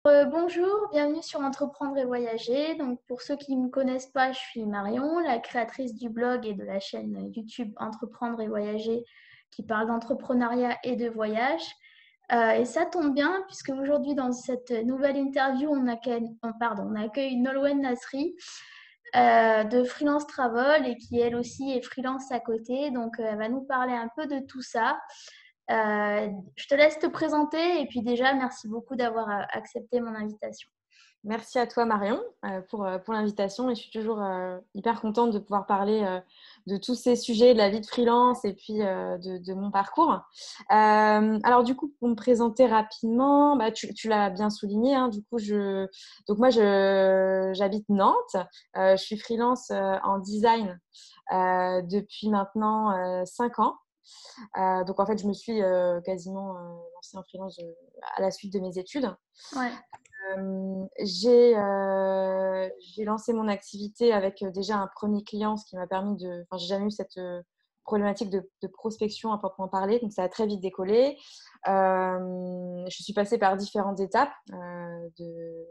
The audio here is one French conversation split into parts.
Bonjour, bienvenue sur Entreprendre et Voyager. Donc, pour ceux qui ne me connaissent pas, je suis Marion, la créatrice du blog et de la chaîne YouTube Entreprendre et Voyager qui parle d'entrepreneuriat et de voyage. Et ça tombe bien puisque aujourd'hui, dans cette nouvelle interview, on accueille Nolwenn Nasri de Freelance Travel et qui elle aussi est freelance à côté. Donc, elle va nous parler un peu de tout ça. Je te laisse te présenter et puis déjà, merci beaucoup d'avoir accepté mon invitation. Merci à toi Marion pour l'invitation et je suis toujours hyper contente de pouvoir parler de tous ces sujets de la vie de freelance et puis de mon parcours. Alors du coup, pour me présenter rapidement, tu l'as bien souligné, hein, du coup, j'habite Nantes. Je suis freelance en design depuis maintenant 5 ans. Donc en fait, je me suis quasiment lancée en freelance à la suite de mes études. Ouais. J'ai lancé mon activité avec déjà un premier client, ce qui m'a permis de. Enfin, j'ai jamais eu cette problématique de prospection à proprement parler, donc ça a très vite décollé. Je suis passée par différentes étapes de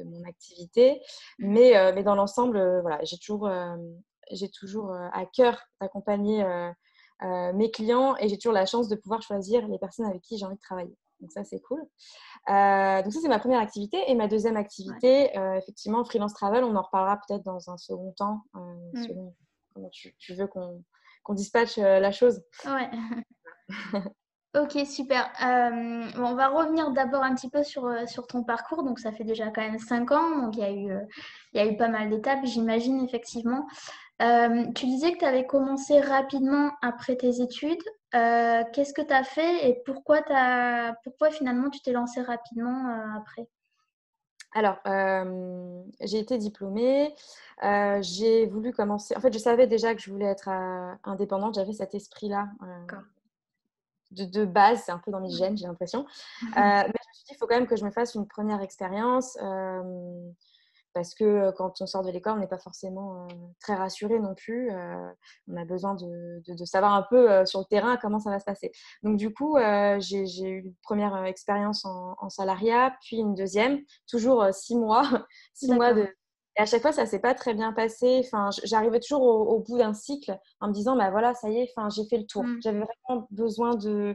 mon activité, mais dans l'ensemble, voilà, j'ai toujours à cœur d'accompagner mes clients et j'ai toujours la chance de pouvoir choisir les personnes avec qui j'ai envie de travailler. Donc ça, c'est cool. Donc ça, c'est ma première activité. Et ma deuxième Ouais. activité, effectivement, freelance travel, on en reparlera peut-être dans un second temps, Mm. selon comment tu veux qu'on dispatche la chose. Ouais. Ok, super. Bon, on va revenir d'abord un petit peu sur ton parcours. Donc, ça fait déjà quand même 5 ans. Donc, il y a eu pas mal d'étapes, j'imagine, effectivement. Tu disais que tu avais commencé rapidement après tes études. Qu'est-ce que tu as fait et pourquoi finalement tu t'es lancé rapidement après? Alors, j'ai été diplômée. J'ai voulu commencer. En fait, je savais déjà que je voulais être indépendante. J'avais cet esprit-là D'accord. de base. C'est un peu dans mes Ouais. gènes, j'ai l'impression. Mais je me suis dit, il faut quand même que je me fasse une première expérience. Parce que quand on sort de l'école, on n'est pas forcément très rassuré non plus. On a besoin de savoir un peu sur le terrain comment ça va se passer. Donc du coup, j'ai eu une première expérience en salariat, puis une deuxième, toujours 6 mois. 6 mois D'accord. de... Et à chaque fois, ça ne s'est pas très bien passé. Enfin, j'arrivais toujours au bout d'un cycle en me disant, bah voilà, ça y est, enfin, j'ai fait le tour. Mm. J'avais vraiment besoin de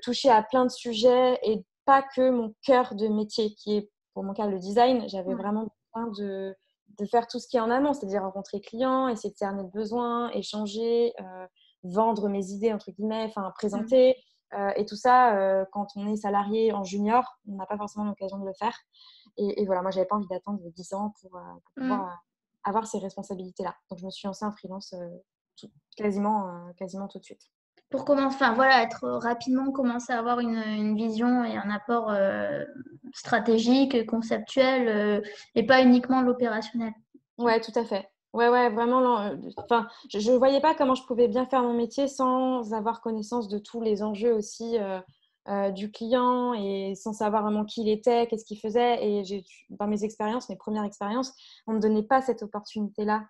toucher à plein de sujets et pas que mon cœur de métier qui est, pour mon cas, le design. J'avais Ouais. vraiment besoin de faire tout ce qui est en amont, c'est-à-dire rencontrer clients, essayer de cerner le besoin, échanger, vendre mes idées, entre guillemets, enfin Mm. présenter. Et tout ça, quand on est salarié en junior, on n'a pas forcément l'occasion de le faire. Et voilà, moi, j'avais pas envie d'attendre 10 ans pour pouvoir Mm. avoir ces responsabilités-là. Donc, je me suis lancée en freelance quasiment tout de suite. Pour commencer, enfin voilà, être rapidement commencer à avoir une vision et un apport stratégique, conceptuel, et pas uniquement l'opérationnel. Ouais, tout à fait. Ouais, ouais, vraiment. Enfin, je ne voyais pas comment je pouvais bien faire mon métier sans avoir connaissance de tous les enjeux aussi du client et sans savoir vraiment qui il était, qu'est-ce qu'il faisait. Et dans mes expériences, mes premières expériences, on ne me donnait pas cette opportunité-là.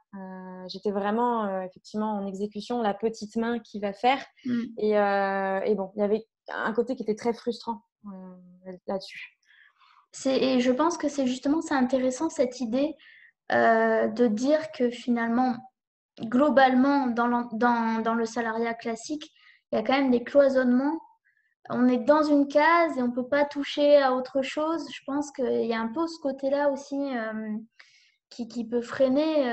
J'étais vraiment, effectivement, en exécution, la petite main qui va faire. Mm. Et bon, il y avait un côté qui était très frustrant là-dessus. Et je pense que c'est intéressant cette idée de dire que finalement, globalement, dans le salariat classique, il y a quand même des cloisonnements. On est dans une case et on ne peut pas toucher à autre chose. Je pense qu'il y a un peu ce côté-là aussi qui peut freiner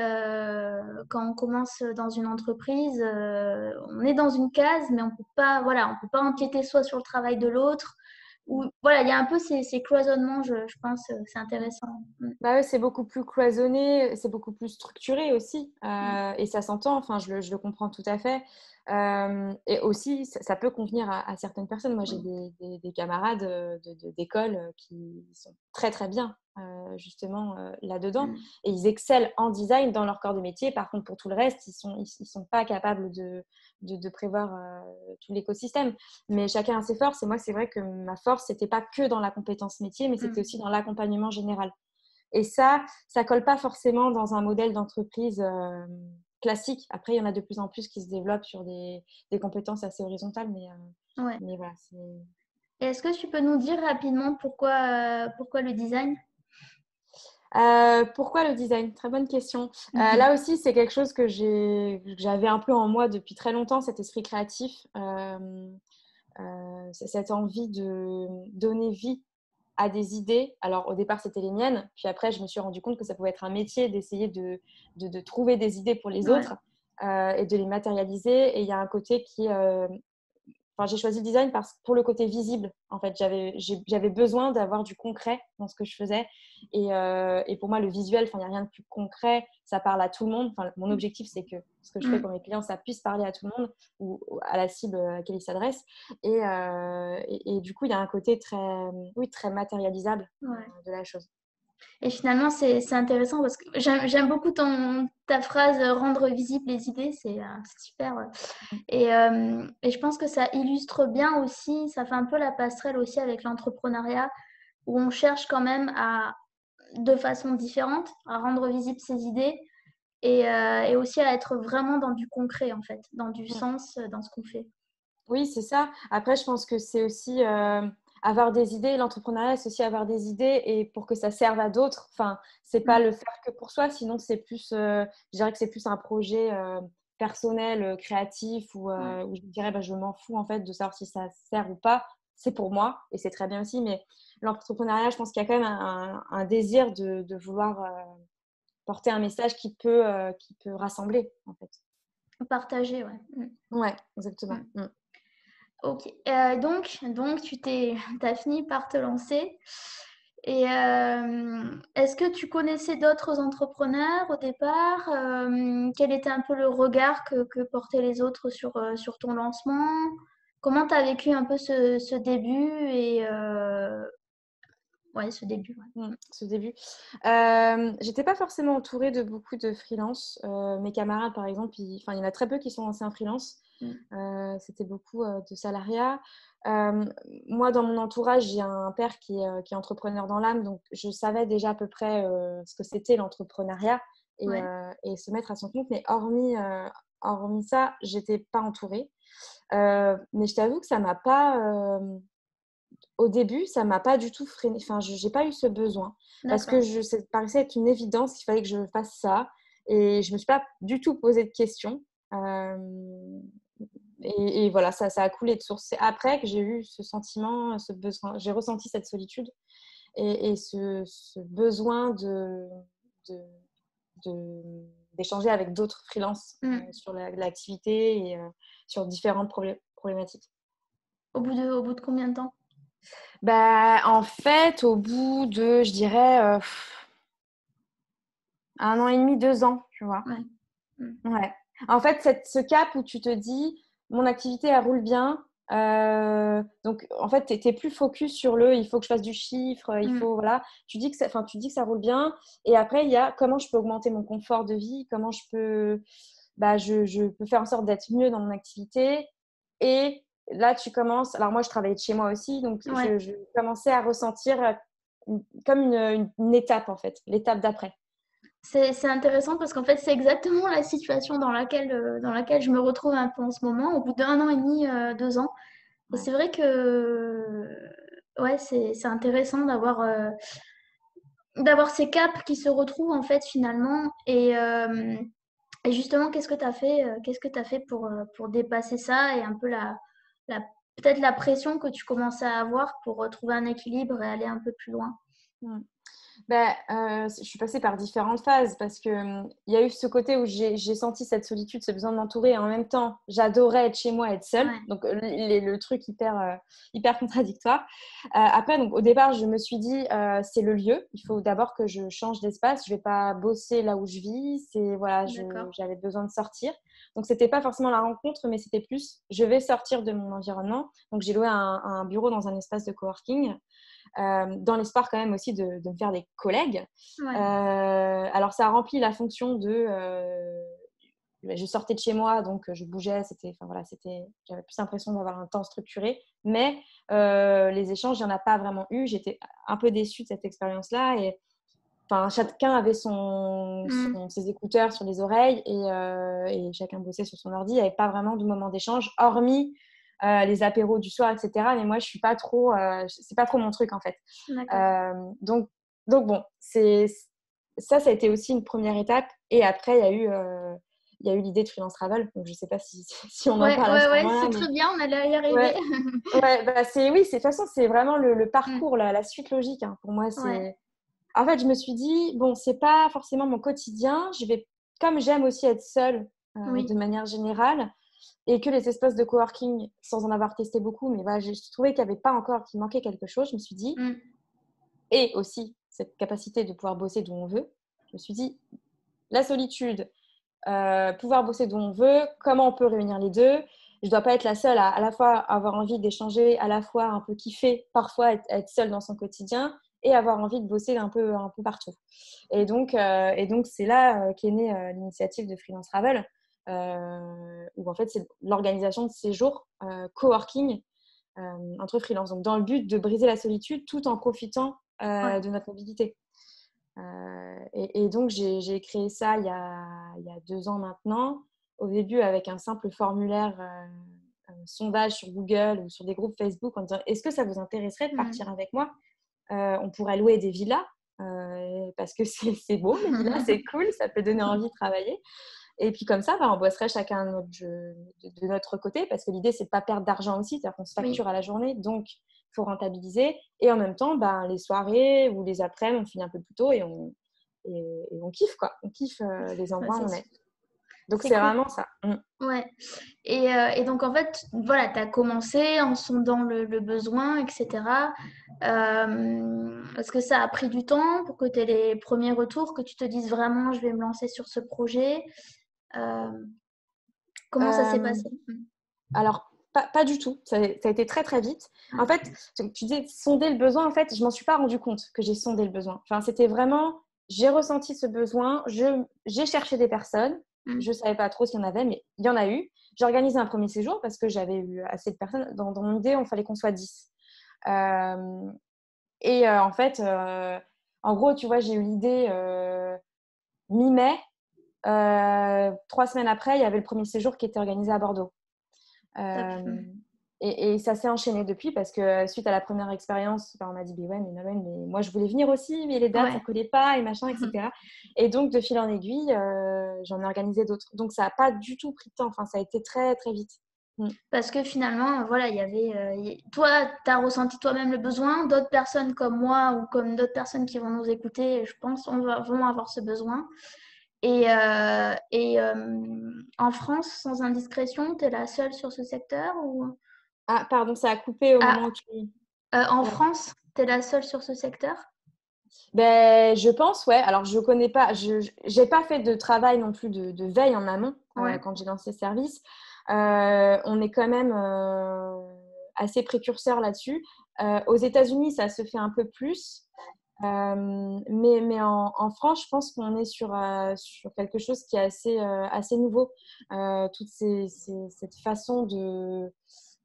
quand on commence dans une entreprise. On est dans une case, mais on peut pas, voilà, on peut pas empiéter soit sur le travail de l'autre. Ou, voilà, il y a un peu ces cloisonnements, je pense, c'est intéressant. Mm. Bah ouais, c'est beaucoup plus cloisonné, c'est beaucoup plus structuré aussi. Mm. Et ça s'entend, enfin, je le comprends tout à fait. Et aussi, ça peut convenir à certaines personnes. Moi, j'ai Oui. des camarades d'école qui sont très, très bien, justement, là-dedans. Mm. Et ils excellent en design dans leur corps de métier. Par contre, pour tout le reste, ils sont pas capables de prévoir tout l'écosystème. Mais chacun a ses forces. Et moi, c'est vrai que ma force, c'était pas que dans la compétence métier, mais c'était Mm. aussi dans l'accompagnement général. Et ça colle pas forcément dans un modèle d'entreprise classique. Après, il y en a de plus en plus qui se développent sur des compétences assez horizontales, Ouais. mais voilà. Et est-ce que tu peux nous dire rapidement pourquoi le design? Pourquoi le design? Très bonne question. Là aussi, c'est quelque chose que j'avais un peu en moi depuis très longtemps, cet esprit créatif, cette envie de donner vie à des idées. Alors, au départ, c'était les miennes. Puis après, je me suis rendu compte que ça pouvait être un métier d'essayer de trouver des idées pour les Ouais, autres et de les matérialiser. Et il y a un côté qui enfin, j'ai choisi le design pour le côté visible. En fait, j'avais besoin d'avoir du concret dans ce que je faisais. Et pour moi, le visuel, enfin, il n'y a rien de plus concret. Ça parle à tout le monde. Enfin, mon objectif, c'est que ce que je fais mm, pour mes clients, ça puisse parler à tout le monde ou à la cible à laquelle ils s'adressent. Et du coup, il y a un côté oui, très matérialisable ouais. de la chose. Et finalement, c'est intéressant parce que j'aime beaucoup ta phrase rendre visibles les idées, c'est super. Ouais. Et je pense que ça illustre bien aussi, ça fait un peu la passerelle aussi avec l'entrepreneuriat, où on cherche quand même de façon différente, à rendre visibles ses idées et aussi à être vraiment dans du concret, en fait, dans du sens, dans ce qu'on fait. Oui, c'est ça. Après, je pense que c'est aussi avoir des idées. L'entrepreneuriat, c'est aussi avoir des idées et pour que ça serve à d'autres. Enfin, c'est pas Mm. le faire que pour soi, sinon c'est plus, je dirais que c'est plus un projet personnel, créatif Ouais. où je dirais, bah, je m'en fous en fait de savoir si ça sert ou pas. C'est pour moi et c'est très bien aussi. Mais l'entrepreneuriat, je pense qu'il y a quand même un désir de vouloir porter un message qui peut rassembler en fait. Partager, ouais. Mm. Ouais, exactement. Mm. Ok. Donc t'as fini par te lancer. Et est-ce que tu connaissais d'autres entrepreneurs au départ? Quel était un peu le regard que portaient les autres sur ton lancement? Comment tu as vécu un peu ce début et ouais, ce début, ouais. Ce début. J'étais pas forcément entourée de beaucoup de freelance. Mes camarades, par exemple, enfin, il y en a très peu qui sont lancés en freelance. Mm. C'était beaucoup de salariat. Euh, Moi, dans mon entourage, j'ai un père qui est entrepreneur dans l'âme, donc je savais déjà à peu près ce que c'était l'entrepreneuriat Ouais. et se mettre à son compte. Mais hormis ça, j'étais pas entourée. Mais je t'avoue que ça m'a pas au début, ça m'a pas du tout freiné. Enfin, je n'ai pas eu ce besoin parce que D'accord. ça paraissait être une évidence qu'il fallait que je fasse ça et je me suis pas du tout posé de questions. Euh, et voilà, ça a coulé de source. C'est après que j'ai eu ce sentiment, ce besoin. J'ai ressenti cette solitude et ce besoin de, d'échanger avec d'autres freelances Mm. sur l'activité et sur différentes problématiques. Au bout de combien de temps? Bah, en fait, au bout de, je dirais, 1 an et demi, 2 ans, tu vois. Ouais. Mm. Ouais. En fait, ce cap où tu te dis, mon activité, elle roule bien. Donc, en fait, tu n'es plus focus sur il faut que je fasse du chiffre, il Mm. faut, voilà. Tu dis que ça roule bien. Et après, il y a comment je peux augmenter mon confort de vie, comment je peux faire en sorte d'être mieux dans mon activité. Et là, tu commences. Alors, moi, je travaillais de chez moi aussi, donc Ouais. je commençais à ressentir comme une étape, en fait, l'étape d'après. C'est intéressant parce qu'en fait, c'est exactement la situation dans laquelle je me retrouve un peu en ce moment, au bout d'un an et demi, 2 ans. Et Ouais. c'est vrai que ouais, c'est intéressant d'avoir ces caps qui se retrouvent en fait finalement. Et justement, qu'est-ce que tu as fait pour dépasser ça et un peu la, peut-être la pression que tu commençais à avoir pour trouver un équilibre et aller un peu plus loin? Mm. Ben, je suis passée par différentes phases parce que il y a eu ce côté où j'ai senti cette solitude, ce besoin de m'entourer et en même temps, j'adorais être chez moi, être seule. Ouais, Donc, le truc hyper contradictoire. Après, donc, au départ, je me suis dit, c'est le lieu. Il faut d'abord que je change d'espace. Je vais pas bosser là où je vis. Voilà, d'accord. j'avais besoin de sortir. Donc, c'était pas forcément la rencontre, mais c'était plus, je vais sortir de mon environnement. Donc, j'ai loué un bureau dans un espace de coworking dans l'espoir quand même aussi de me faire des collègues. Ouais, Alors ça a rempli la fonction je sortais de chez moi, donc je bougeais, enfin, voilà, j'avais plus l'impression d'avoir un temps structuré, mais les échanges, il n'y en a pas vraiment eu. J'étais un peu déçue de cette expérience-là et enfin, chacun avait mm, ses écouteurs sur les oreilles et chacun bossait sur son ordi. Il n'y avait pas vraiment de moment d'échange, hormis les apéros du soir, etc. Mais moi, je suis pas trop, c'est pas trop mon truc en fait. Donc, bon, ça a été aussi une première étape. Et après, il y a eu l'idée de Freelance Travel. Donc, je sais pas si on en parle à ce Ouais, moment-là. c'est très bien, on allait y arriver. Ouais, ouais, bah oui, de toute façon, c'est vraiment le Mm. parcours, la suite logique. Hein. Pour moi, Ouais, en fait, je me suis dit, bon, c'est pas forcément mon quotidien. Comme j'aime aussi être seule de oui. manière générale, et que les espaces de coworking, sans en avoir testé beaucoup, mais voilà, j'ai trouvé qu'il n'y avait pas encore, qu'il manquait quelque chose. Je me suis dit, Mm. et aussi cette capacité de pouvoir bosser d'où on veut, je me suis dit, la solitude, pouvoir bosser d'où on veut, comment on peut réunir les deux. Je ne dois pas être la seule à la fois avoir envie d'échanger, à la fois un peu kiffer, parfois être seule dans son quotidien et avoir envie de bosser un peu partout. Et donc c'est là qu'est née l'initiative de Freelance Travel, où en fait, c'est l'organisation de séjours coworking entre freelance. Donc, dans le but de briser la solitude tout en profitant Ouais. de notre mobilité. Et donc, j'ai créé ça il y a 2 ans maintenant, au début avec un simple formulaire, un sondage sur Google ou sur des groupes Facebook en disant « Est-ce que ça vous intéresserait de partir avec moi ? On pourrait louer des villas parce que c'est beau, les villas, c'est cool, ça peut donner envie de travailler. » Et puis comme ça, on bosserait chacun de notre côté parce que l'idée, c'est de ne pas perdre d'argent aussi, c'est-à-dire qu'on se Oui. facture à la journée, donc il faut rentabiliser. Et en même temps, les soirées ou les après-midi, on finit un peu plus tôt et on kiffe, quoi. On kiffe les endroits où on est. Donc C'est c'est cool. vraiment ça. Ouais. Et donc, en fait, voilà, tu as commencé en sondant le besoin, etc. Est-ce que ça a pris du temps pour que tu aies les premiers retours, que tu te dises vraiment, je vais me lancer sur ce projet? Euh, Comment ça s'est Euh, passé? alors, pas du tout. Ça a été très, très vite. En fait, tu disais sonder le besoin. En fait, je ne m'en suis pas rendu compte que j'ai sondé le besoin. Enfin, c'était vraiment, j'ai ressenti ce besoin. J'ai cherché des personnes. Je ne savais pas trop s'il y en avait, mais il y en a eu. J'ai organisé un premier séjour parce que j'avais eu assez de personnes. Dans mon idée, il fallait qu'on soit 10. En fait, en gros, tu vois, j'ai eu l'idée mi-mai. 3 semaines après, il y avait le premier séjour qui était organisé à Bordeaux. Top. Et ça s'est enchaîné depuis parce que suite à la première expérience, on m'a dit ouais, mais Nolwenn, mais moi je voulais venir aussi, mais les dates ça Ouais. collait pas et machin, etc. Et donc de fil en aiguille, j'en ai organisé d'autres. Donc ça n'a pas du tout pris de temps. Enfin, ça a été très très vite. Parce que finalement, voilà, il y avait. Toi, tu as ressenti toi-même le besoin. D'autres personnes comme moi ou comme d'autres personnes qui vont nous écouter, je pense, vont avoir ce besoin. En France, sans indiscrétion, tu es la seule sur ce secteur ou... Ah, pardon, ça a coupé au Ah, moment où tu. en Ouais. France, tu es la seule sur ce secteur? Ben, je pense, ouais. Alors, je connais pas, je n'ai pas fait de travail non plus de veille en amont Ouais. quand j'ai lancé ce service. On est quand même assez précurseur là-dessus. Aux États-Unis, ça se fait un peu plus. Mais en France, je pense qu'on est sur quelque chose qui est assez nouveau. Toute cette façon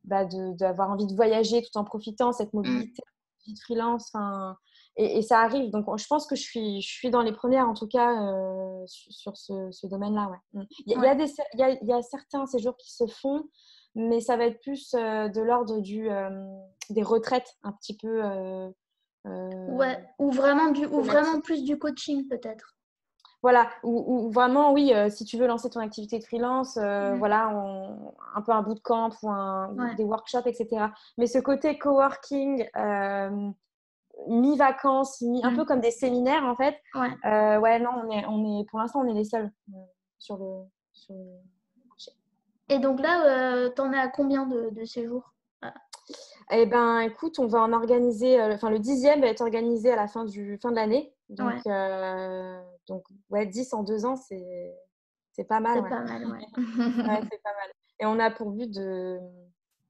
d'avoir envie de voyager tout en profitant, cette Mm. mobilité, vie de freelance. Et ça arrive. Donc, je pense que je suis dans les premières, en tout cas, sur ce domaine-là. Ouais. Ouais. Il y a certains séjours qui se font, mais ça va être plus de l'ordre des retraites un petit peu Ouais. Ou vraiment thématiques. plus du coaching, peut-être. Voilà, ou vraiment, oui, si tu veux lancer ton activité de freelance, Mm. voilà, un peu un bootcamp ou Ouais. des workshops, etc. Mais ce côté coworking, mi-vacances, un peu Mm. comme des séminaires, en fait, Ouais. ouais, non, pour l'instant, on est les seuls sur le marché. Et donc là, t'en es à combien de séjours? Ah, Eh ben, écoute, on va en organiser, enfin, le 10e va être organisé à la fin de l'année. ouais, Donc, ouais, 10 en 2 ans, c'est pas mal, c'est ouais. pas mal, ouais. Ouais, c'est pas mal. Et on a pour but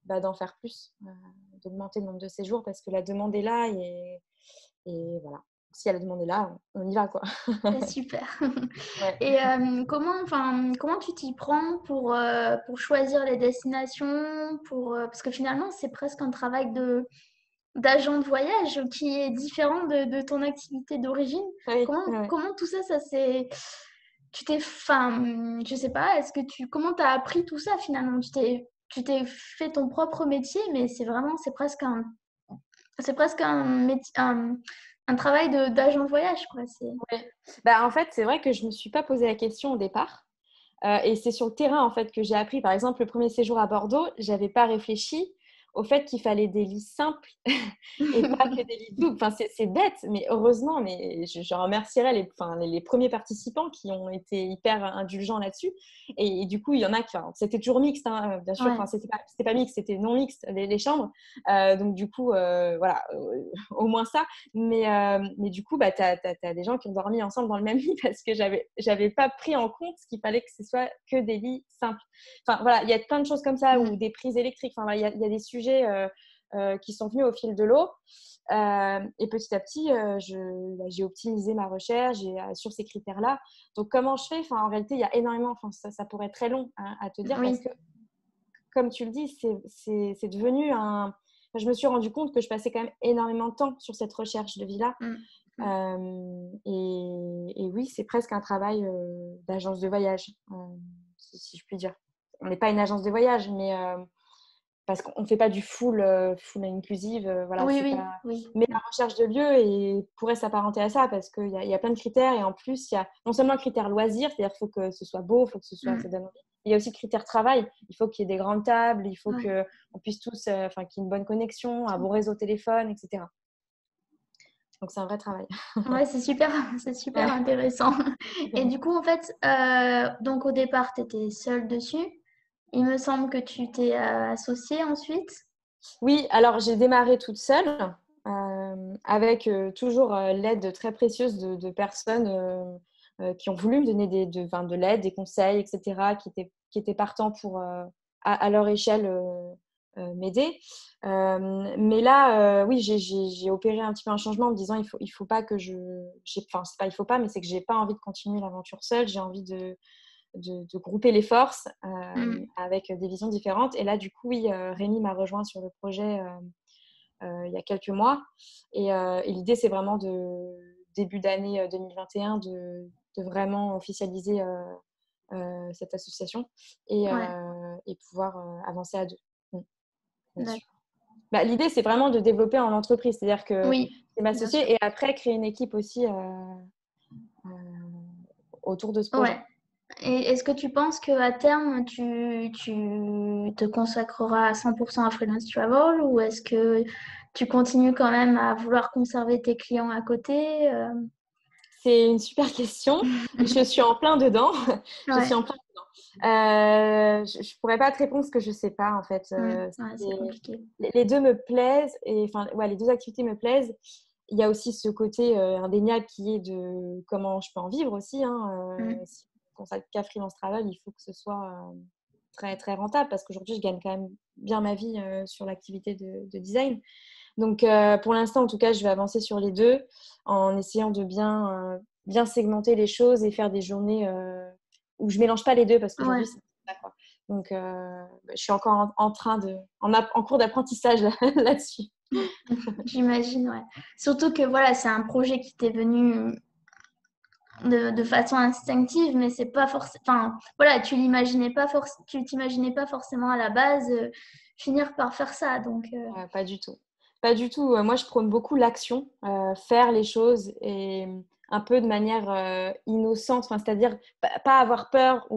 d'en faire plus, d'augmenter le nombre de séjours parce que la demande est là et voilà. Si la demande est là, on y va, quoi. C'est super. Ouais. Et comment tu t'y prends pour choisir les destinations, parce que finalement, c'est presque un travail d'agent de voyage qui est différent de ton activité d'origine. Oui, Comment tout ça, ça s'est... Tu t'es... Enfin, je sais pas, comment t'as appris tout ça finalement? tu t'es fait ton propre métier, mais c'est presque un travail d'agent de voyage, quoi. Ouais. Bah, en fait, c'est vrai que je ne me suis pas posé la question au départ. Et c'est sur le terrain, en fait, que j'ai appris. Par exemple, le premier séjour à Bordeaux, je n'avais pas réfléchi au fait qu'il fallait des lits simples et pas que des lits doubles. Enfin, c'est bête, mais heureusement, mais je remercierais les premiers participants qui ont été hyper indulgents là-dessus. Et du coup, il y en a qui, enfin, c'était toujours mixte, hein, bien sûr. Ouais. Enfin, c'était pas mixte, c'était non mixte, les chambres. Donc, du coup, voilà, au moins ça. Mais du coup, bah, tu as des gens qui ont dormi ensemble dans le même lit parce que j'avais pas pris en compte qu'il fallait que ce soit que des lits simples. Enfin, voilà, il y a plein de choses comme ça, ou des prises électriques. Enfin, voilà, il y a des sujets qui sont venus au fil de l'eau. Et petit à petit, j'ai optimisé ma recherche sur ces critères-là. Donc, comment je fais? Enfin, en réalité, il y a énormément, enfin, ça pourrait être très long, hein, à te dire, parce Oui. que, comme tu le dis, c'est devenu un... Je me suis rendu compte que je passais quand même énormément de temps sur cette recherche de vie-là. Et oui, c'est presque un travail d'agence de voyage, si je puis dire. On n'est pas une agence de voyage, mais parce qu'on ne fait pas du full inclusive. Voilà, Oui, c'est oui, pas... oui. Mais la recherche de lieu pourrait s'apparenter à ça parce qu'il y a plein de critères. Et en plus, il y a non seulement le critère loisir, c'est-à-dire qu'il faut que ce soit beau, il faut que ça donne envie. Il y a aussi le critère travail. Il faut qu'il y ait des grandes tables, il faut qu'on puisse tous, qu'il y ait une bonne connexion, un bon réseau téléphone, etc. Donc, c'est un vrai travail. Ouais, c'est super intéressant. Et du coup, en fait, donc au départ, tu étais seule dessus. Il me semble que tu t'es associée ensuite. Oui, alors j'ai démarré toute seule avec toujours l'aide très précieuse de personnes qui ont voulu me donner de l'aide, des conseils, etc., qui étaient partants pour, à leur échelle, m'aider. Mais là, oui, j'ai opéré un petit peu un changement en me disant il faut pas que enfin, c'est pas il faut pas, mais c'est que j'ai pas envie de continuer l'aventure seule. J'ai envie de grouper les forces avec des visions différentes. Et là, du coup, oui, Rémi m'a rejoint sur le projet il y a quelques mois. Et l'idée, c'est vraiment début d'année 2021 de vraiment officialiser cette association Ouais, et pouvoir avancer à deux là-dessus. d'accord. Bah, l'idée, c'est vraiment de développer en entreprise, c'est-à-dire que Oui, c'est bien sûr. m'associer et après créer une équipe aussi euh, autour de ce projet. Ouais. Et est-ce que tu penses qu'à terme, tu te consacreras à 100% à Freelance Travel ou est-ce que tu continues quand même à vouloir conserver tes clients à côté C'est une super question. Je suis en plein dedans. Je suis Ouais, en plein dedans. Je ne pourrais pas te répondre parce que je ne sais pas en fait. ouais, c'est compliqué. Les deux me plaisent et enfin ouais, les deux activités me plaisent. Il y a aussi ce côté indéniable qui est de comment je peux en vivre aussi. Hein. Si on consacre qu'à freelance travel, il faut que ce soit très très rentable parce qu'aujourd'hui je gagne quand même bien ma vie sur l'activité de design. Donc, pour l'instant, en tout cas, je vais avancer sur les deux en essayant de bien segmenter les choses et faire des journées où je ne mélange pas les deux parce qu'aujourd'hui, Ouais, c'est ça, quoi. Donc, je suis encore en cours d'apprentissage là-dessus. j'imagine, ouais. Surtout que voilà, c'est un projet qui t'est venu de façon instinctive, mais c'est pas forcément. Enfin, voilà, tu t'imaginais pas forcément à la base finir par faire ça. Donc, Pas du tout. Pas du tout. Moi, je prône beaucoup l'action, faire les choses et un peu de manière innocente, enfin, c'est-à-dire pas avoir peur.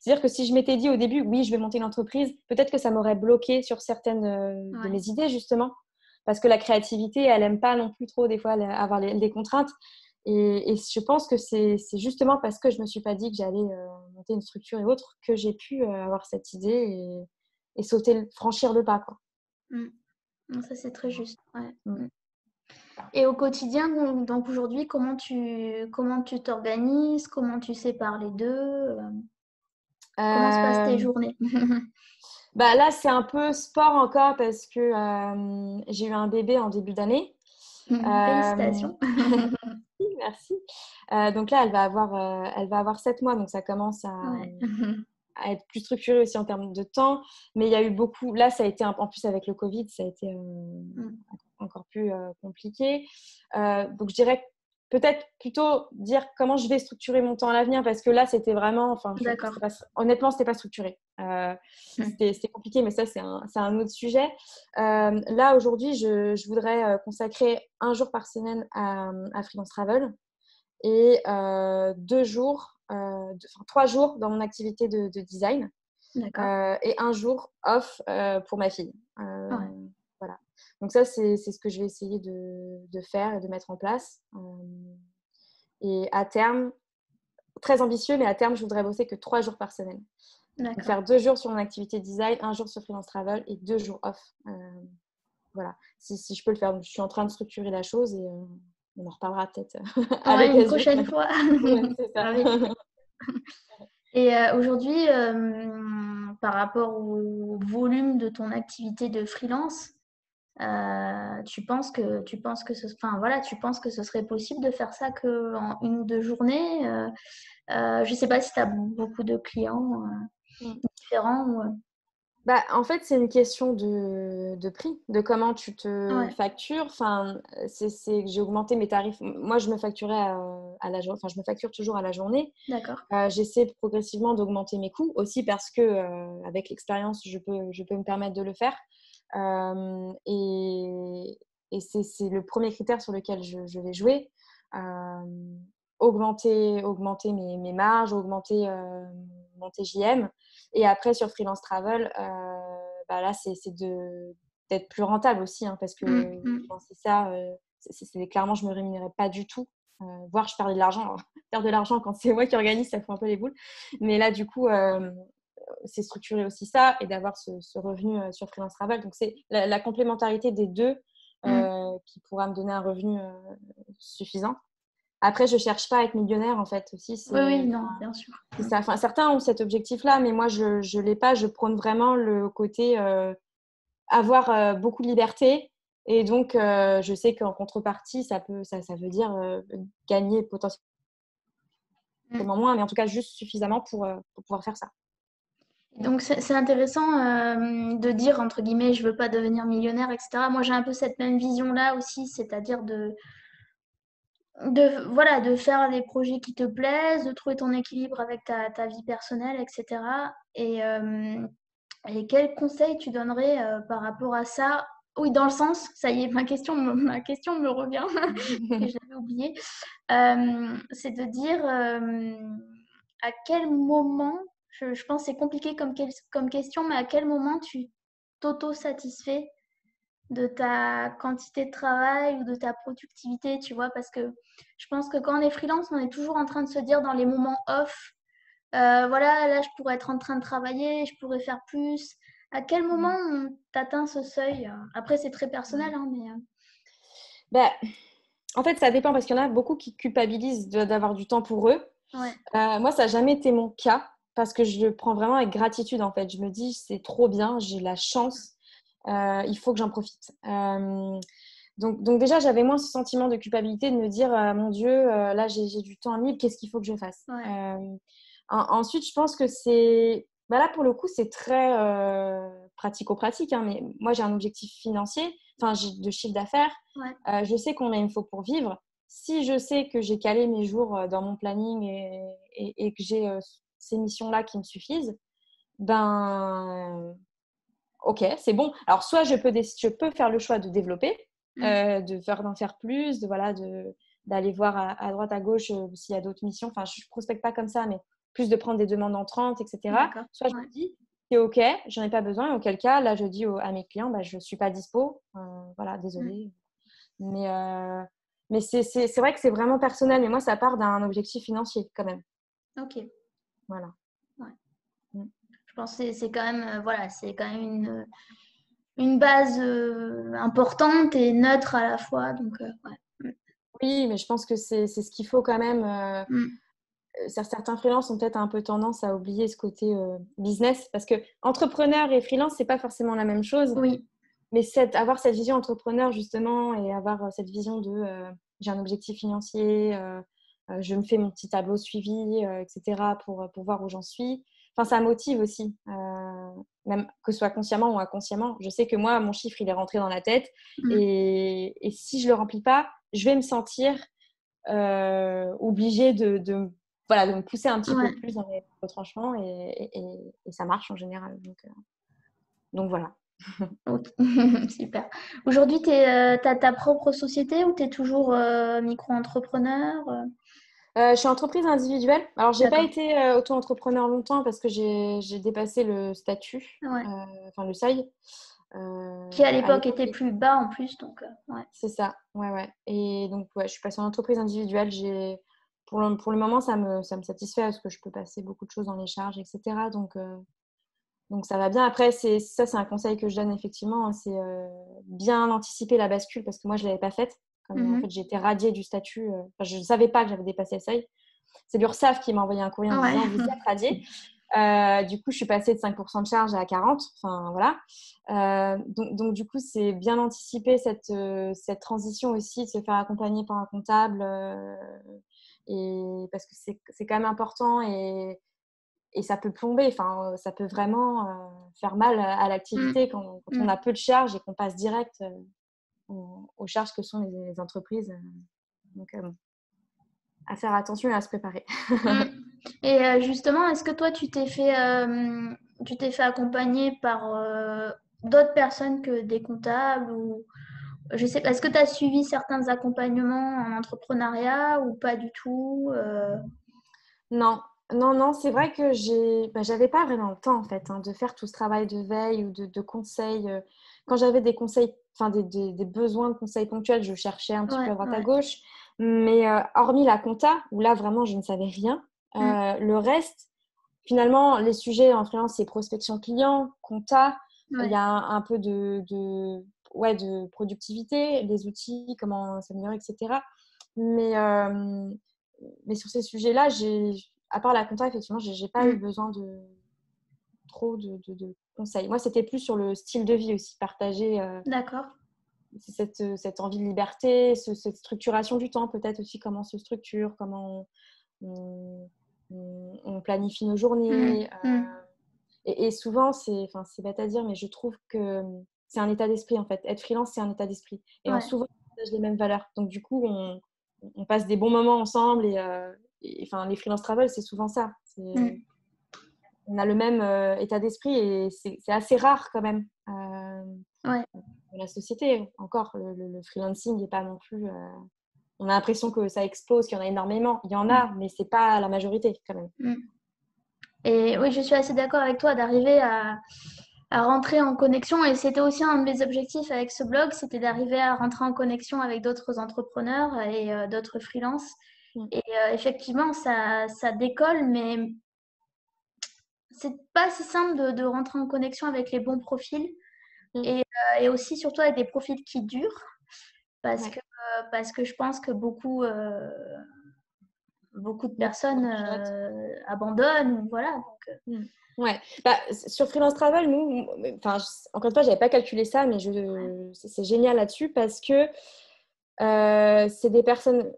C'est-à-dire que si je m'étais dit au début, oui, je vais monter une entreprise, peut-être que ça m'aurait bloqué sur certaines de ouais. mes idées, justement, parce que la créativité, elle n'aime pas non plus trop, des fois, avoir des contraintes. Et je pense que c'est justement parce que je ne me suis pas dit que j'allais monter une structure et autres que j'ai pu avoir cette idée et franchir le pas, quoi. Mm. Non, ça, c'est très juste. Ouais. Mm. Mm. Et au quotidien, donc aujourd'hui, comment tu t'organises, comment tu sépares les deux, comment se passent tes Euh, journées? Bah là, c'est un peu sport encore parce que j'ai eu un bébé en début d'année. Euh, Félicitations. Merci. Donc là, elle va avoir 7 mois, donc ça commence Ouais. à être plus structuré aussi en termes de temps. Mais il y a eu beaucoup. Là, ça a été en plus avec le Covid, ça a été Mm. encore plus compliqué. Donc je dirais peut-être plutôt dire comment je vais structurer mon temps à l'avenir, parce que là, c'était vraiment, D'accord. honnêtement, c'était pas structuré. Mm. C'était compliqué, mais ça, c'est un autre sujet. Là, aujourd'hui, je voudrais consacrer un jour par semaine à Freelance Travel et 3 jours dans mon activité de design D'accord. et un jour off pour ma fille. Ouais. Voilà. Donc ça, c'est ce que je vais essayer de faire et de mettre en place. Et à terme, très ambitieux, mais à terme, je voudrais bosser que 3 jours par semaine. Donc D'accord. faire 2 jours sur mon activité design, un jour sur freelance travel et 2 jours off. Voilà. Si je peux le faire. Donc, je suis en train de structurer la chose et on en reparlera peut-être à Ouais, une l'occasion. prochaine fois. Ouais, c'est ça. Avec Et aujourd'hui, par rapport au volume de ton activité de freelance, enfin, voilà, tu penses que ce serait possible de faire ça qu'en 1 ou 2 journées? Je ne sais pas si tu as beaucoup de clients Mm. différents. Bah, en fait, c'est une question de prix, de comment tu te Ouais, factures. Enfin, j'ai augmenté mes tarifs. Moi, je me facturais à la journée. Enfin, je me facture toujours à la journée. d'accord. J'essaie progressivement d'augmenter mes coûts aussi parce que avec l'expérience, je peux me permettre de le faire. Et c'est le premier critère sur lequel je vais jouer. Euh, augmenter mes marges, augmenter mon TJM. Et après, sur Freelance Travel, bah là, c'est d'être plus rentable aussi, hein, parce que Mm, mm. c'est ça, clairement, je ne me rémunérais pas du tout. Voire, je perdais de l'argent. Alors, perdre de l'argent quand c'est moi qui organise, ça fout un peu les boules. Mais là, du coup, c'est structurer aussi ça et d'avoir ce revenu sur Freelance Travel. Donc, c'est la complémentarité des deux Mm. qui pourra me donner un revenu suffisant. Après, je ne cherche pas à être millionnaire, en fait, aussi. Oui, oui, non, bien sûr. C'est ça. Enfin, certains ont cet objectif-là, mais moi, je ne l'ai pas. Je prône vraiment le côté avoir beaucoup de liberté. Et donc, je sais qu'en contrepartie, ça veut dire gagner potentiellement Mm. moins, mais en tout cas juste suffisamment pour pouvoir faire ça. Donc, c'est intéressant de dire, entre guillemets, je veux pas devenir millionnaire, etc. Moi, j'ai un peu cette même vision-là aussi, c'est-à-dire voilà, de faire les projets qui te plaisent, de trouver ton équilibre avec ta vie personnelle, etc. Et quel conseil tu donnerais par rapport à ça? Oui, dans le sens, ça y est, ma question me revient, que j'avais oublié. C'est de dire à quel moment, je pense que c'est compliqué comme question, mais à quel moment tu t'auto-satisfais de ta quantité de travail ou de ta productivité, tu vois, parce que je pense que quand on est freelance, on est toujours en train de se dire dans les moments off, voilà, là, je pourrais être en train de travailler, je pourrais faire plus. À quel moment on t'atteint ce seuil? Après, c'est très personnel, hein, mais Ben, en fait, ça dépend parce qu'il y en a beaucoup qui culpabilisent d'avoir du temps pour eux. ouais. Moi, ça n'a jamais été mon cas parce que je le prends vraiment avec gratitude, en fait. Je me dis, c'est trop bien, j'ai la chance, il faut que j'en profite. Donc déjà, j'avais moins ce sentiment de culpabilité de me dire, mon Dieu, là, j'ai du temps libre, qu'est-ce qu'il faut que je fasse? Ouais. Ensuite, je pense que bah là, pour le coup, c'est très pratico-pratique, hein, mais moi, j'ai un objectif financier, enfin, de chiffre d'affaires. Ouais. Je sais combien il me faut pour vivre. Si je sais que j'ai calé mes jours dans mon planning et que j'ai ces missions-là qui me suffisent, ben, ok, c'est bon. Alors, soit je peux faire le choix de développer, Mm. d'en faire plus, d'aller voir à droite, à gauche s'il y a d'autres missions. Enfin, je ne prospecte pas comme ça, mais plus de prendre des demandes entrantes, etc. D'accord. Soit je Ouais. me dis, c'est ok, j'en ai pas besoin. Et auquel cas, là, je dis à mes clients, bah, je ne suis pas dispo. Voilà, Mm. désolée. Mais c'est vrai que c'est vraiment personnel. Mais moi, ça part d'un objectif financier quand même. Ok. Voilà. Ouais. Mm. Je pense que c'est quand même, voilà, c'est quand même une base importante et neutre à la fois. Donc, ouais. Oui, mais je pense que c'est ce qu'il faut quand même. Mm. Certains freelances ont peut-être un peu tendance à oublier ce côté business parce que entrepreneur et freelance, c'est pas forcément la même chose. Oui. Mais avoir cette vision entrepreneur justement et avoir cette vision de j'ai un objectif financier, je me fais mon petit tableau suivi, etc. pour voir où j'en suis. Enfin, ça motive aussi, même que ce soit consciemment ou inconsciemment. Je sais que moi, mon chiffre, il est rentré dans la tête Mm. et si je le remplis pas, je vais me sentir obligée voilà, de me pousser un petit peu Ouais. plus dans les retranchements et ça marche en général. Donc voilà. Ok. Super. Aujourd'hui, tu as ta propre société ou tu es toujours micro-entrepreneur? Je suis entreprise individuelle. Alors, j'ai pas D'accord. été auto-entrepreneur longtemps parce que j'ai dépassé le statut, Ouais. enfin le seuil. Qui à À l'époque l'époque, était plus bas en plus, donc ouais. c'est ça. Ouais, ouais. Et donc, ouais, je suis passée en entreprise individuelle. Pour le moment, ça me satisfait parce que je peux passer beaucoup de choses dans les charges, etc. Donc ça va bien. Après, c'est un conseil que je donne effectivement, hein, c'est bien anticiper la bascule parce que moi, je ne l'avais pas faite. Comme en fait, Mhm. j'ai été radiée du statut. Enfin, je ne savais pas que j'avais dépassé le seuil. C'est l'URSSAF qui m'a envoyé un courrier en Ouais. disant vous êtes radié. Du coup, je suis passée de 5% de charge à 40. Enfin, voilà. Donc, du coup, c'est bien anticiper cette transition aussi, de se faire accompagner par un comptable. Et parce que c'est quand même important et ça peut plomber. Enfin, ça peut vraiment faire mal à Mm. l'activité quand on Mm. a peu de charges et qu'on passe direct aux charges que sont les entreprises. Donc, bon, à faire attention et à se préparer. Mm. Et justement, est-ce que toi, tu t'es fait accompagner par d'autres personnes que des comptables ou je sais pas, est-ce que tu as suivi certains accompagnements en entrepreneuriat ou pas du tout Non, non, non, c'est vrai que j'avais pas vraiment le temps en fait de faire tout ce travail de veille ou de conseils. Quand j'avais des conseils, enfin des besoins de conseils ponctuels, je cherchais un petit peu Ouais, à droite à ouais. gauche. Mais hormis la compta, où là vraiment je ne savais rien, Mm. le reste, finalement, les sujets en freelance, c'est prospection client, compta. Il y Ouais. a un peu ouais, de productivité, les outils, comment s'améliorer, etc. Mais, euh, mais sur ces sujets-là, à part la compta, effectivement, j'ai pas eu Mm. besoin de trop de conseils. Moi, c'était plus sur le style de vie aussi, partager D'accord. cette envie de liberté, cette structuration du temps, peut-être aussi comment on se structure, comment on, on planifie nos Mm. journées. Mm. Et souvent, c'est bête à dire, mais je trouve que c'est un état d'esprit en fait. Être freelance, c'est un état d'esprit. Et Ouais. souvent, on partage les mêmes valeurs. Donc, du coup, on passe des bons moments ensemble. Enfin, les freelance travel, c'est souvent ça. Mm. On a le même état d'esprit et c'est assez rare quand même Ouais. dans la société. Encore, le freelancing n'est pas non plus. On a l'impression que ça explose, qu'il y en a énormément. Il y en Mm. a, mais c'est pas la majorité quand même. Mm. Et oui, je suis assez d'accord avec toi d'arriver à rentrer en connexion. Et c'était aussi un de mes objectifs avec ce blog, c'était d'arriver à rentrer en connexion avec d'autres entrepreneurs et d'autres freelances. Mm. Et effectivement, ça décolle, mais c'est pas si simple de rentrer en connexion avec les bons profils Mm. et aussi surtout avec des profils qui durent Ouais. parce que je pense que beaucoup de Beaucoup de personnes burn-out. abandonnent. Voilà, donc, Mm. Ouais, bah, sur Freelance Travel, nous, enfin, encore une fois, j'avais pas calculé ça, mais c'est génial là-dessus parce que c'est des personnes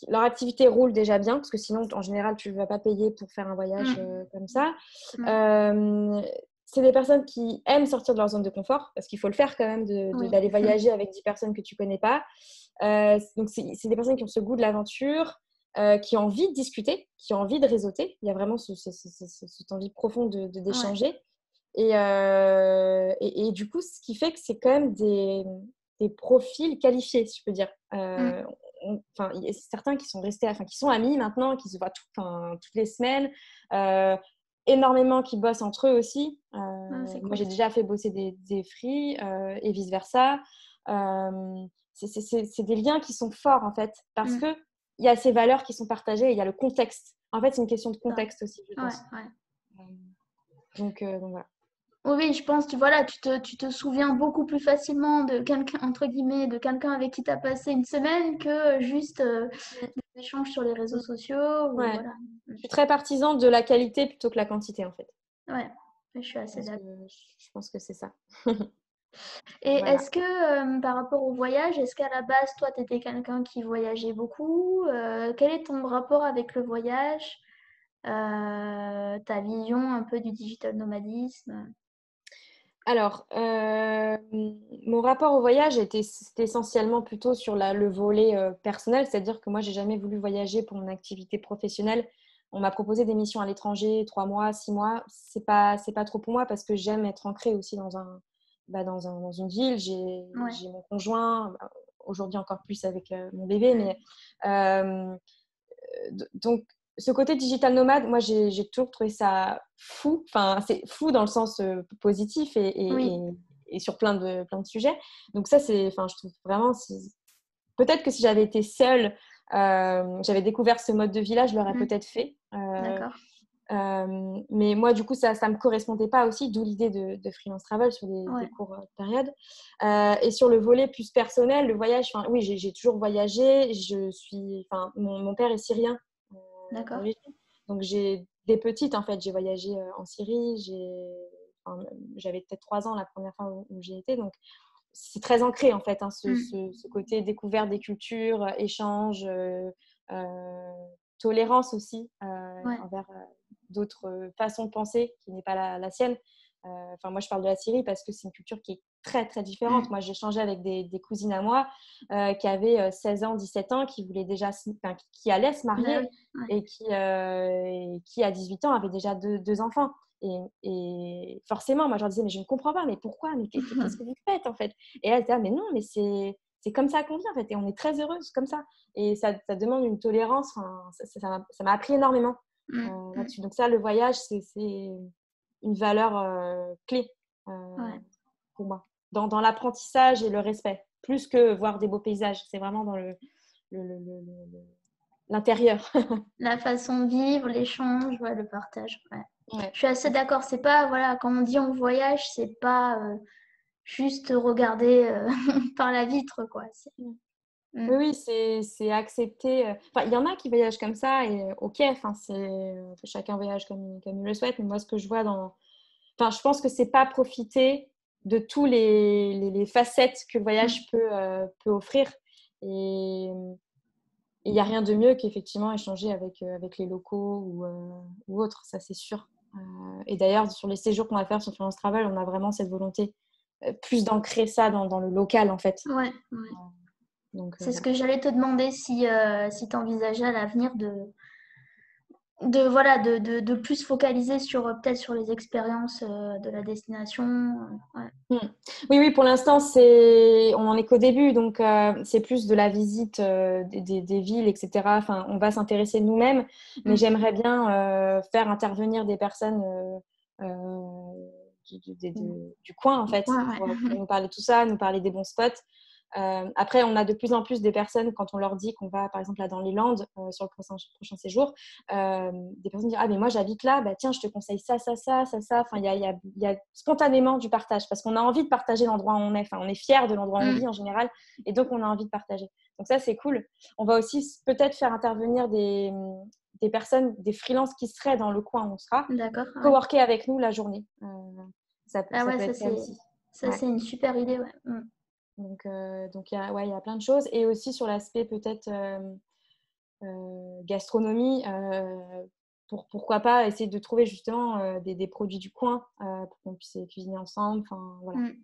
leur activité roule déjà bien, parce que sinon, en général, tu ne vas pas payer pour faire un voyage mm, comme ça. mm, Euh, c'est des personnes qui aiment sortir de leur zone de confort, parce qu'il faut le faire quand même, oui, d'aller voyager avec 10 personnes que tu connais pas. Donc, c'est des personnes qui ont ce goût de l'aventure, qui ont envie de discuter, qui ont envie de réseauter. Il y a vraiment cette envie profonde ouais, d'échanger. Et du coup, ce qui fait que c'est quand même des profils qualifiés, si je peux dire. mm, Enfin, il y a certains qui sont restés, enfin, qui sont amis maintenant, qui se voient toutes les semaines, euh, énormément qui bossent entre eux aussi. ouais, c'est Moi, cool. j'ai déjà fait bosser des free et vice-versa. C'est des liens qui sont forts, en fait, parce Mm, qu'il y a ces valeurs qui sont partagées et il y a le contexte. En fait, c'est une question de ça. contexte aussi, je Ouais, pense. ouais. Euh, donc voilà. Oui, oui, je pense, voilà, tu te souviens beaucoup plus facilement de quelqu'un, entre guillemets, de quelqu'un avec qui tu as passé une semaine que juste des échanges sur les réseaux sociaux ou Ouais. voilà. Mm. Je suis très partisan de la qualité plutôt que la quantité, en fait. Ouais, je suis assez d'accord. Je pense que c'est ça. Et Voilà. est-ce que par rapport au voyage, est-ce qu'à la base, toi, tu étais quelqu'un qui voyageait beaucoup? Quel est ton rapport avec le voyage? Ta vision un peu du digital nomadisme? Alors, mon rapport au voyage c'était essentiellement plutôt sur le volet personnel, c'est-à-dire que moi, j'ai jamais voulu voyager pour mon activité professionnelle. On m'a proposé des missions à l'étranger, 3 mois, 6 mois. C'est pas trop pour moi parce que j'aime être ancrée aussi dans une ville. Ouais. J'ai mon conjoint, aujourd'hui encore plus avec mon bébé, mais euh, donc, ce côté digital nomade, moi, j'ai toujours trouvé ça fou. Enfin, c'est fou dans le sens positif Oui. et sur plein de sujets. Donc ça, enfin, je trouve vraiment, peut-être que si j'avais été seule, j'avais découvert ce mode de vie-là, je l'aurais Mm. peut-être fait. D'accord. Mais moi, du coup, ça me correspondait pas aussi, d'où l'idée de freelance travel sur des Ouais. courtes périodes. Et sur le volet plus personnel, le voyage, oui, j'ai toujours voyagé. Mon père est syrien D'accord. d'origine. Donc, des petites, en fait, j'ai voyagé en Syrie. J'avais peut-être 3 ans la première fois où j'y étais. Donc, c'est très ancré, en fait, hein, Mm. ce côté découverte des cultures, échange, euh, tolérance aussi Ouais. envers d'autres façons de penser qui n'est pas la sienne. Enfin, moi, je parle de la Syrie parce que c'est une culture qui est très, très différente. Mm. Moi, j'ai échangé avec des cousines à moi qui avaient 16 ans, 17 ans, qui voulaient déjà, qui allaient se Bah marier oui. Ouais. et qui, à 18 ans, avaient déjà deux enfants. Et forcément, moi, je leur disais, mais je ne comprends pas, mais pourquoi? Mais qu'est-ce que vous faites, en fait? Et elle disait, ah, mais non, mais c'est comme ça qu'on vit, en fait, et on est très heureuse comme ça. Et ça demande une tolérance, enfin, ça m'a appris énormément Mm. Mm. là-dessus. Donc ça, le voyage, c'est une valeur clé Ouais. pour moi, dans l'apprentissage et le respect, plus que voir des beaux paysages. C'est vraiment dans l'intérieur. La façon de vivre, l'échange, ouais, le partage. Ouais. Ouais. Je suis assez d'accord. C'est pas, voilà, quand on dit on voyage, c'est pas juste regarder par la vitre, quoi. Oui, Mm. oui, c'est accepté. Enfin, il y en a qui voyagent comme ça et ok, enfin, chacun voyage comme il le souhaite. Mais moi, ce que je vois enfin, je pense que c'est pas profiter de tous les facettes que le Mm. voyage peut offrir. Et il n'y a rien de mieux qu'effectivement échanger avec les locaux ou autres, ça c'est sûr. Et d'ailleurs, sur les séjours qu'on va faire sur Freelance Travel, on a vraiment cette volonté plus d'ancrer ça dans le local en fait. Ouais, ouais. Donc C'est ce voilà. que j'allais te demander si tu envisageais à l'avenir voilà, de plus focaliser sur peut-être sur les expériences de la destination. Ouais. Hmm. Oui, oui, pour l'instant, on en est qu'au début, donc c'est plus de la visite des villes, etc. Enfin, on va s'intéresser nous-mêmes, mais Mm. j'aimerais bien faire intervenir des personnes du coin, en Du fait, coin, ouais. pour nous parler de tout ça, nous parler des bons spots. Après, on a de plus en plus des personnes, quand on leur dit qu'on va, par exemple, là dans les Landes, sur le prochain séjour, des personnes disent, ah, mais moi, j'habite là, bah, tiens, je te conseille ça, ça, ça, ça, ça. Enfin, il y a spontanément du partage parce qu'on a envie de partager l'endroit où on est. Enfin, on est fier de l'endroit où on vit Mm. en général et donc on a envie de partager. Donc ça, c'est cool. On va aussi peut-être faire intervenir des personnes, des freelances qui seraient dans le coin où on sera, D'accord, ouais. coworker avec nous la journée. Ah Ça ouais, peut être ça aussi. ça Ouais. c'est une super idée, ouais. Mm. Donc ouais, il y a plein de choses. Et aussi sur l'aspect peut-être gastronomie, pourquoi pas essayer de trouver justement des produits du coin pour qu'on puisse cuisiner ensemble. Enfin, voilà, Mm.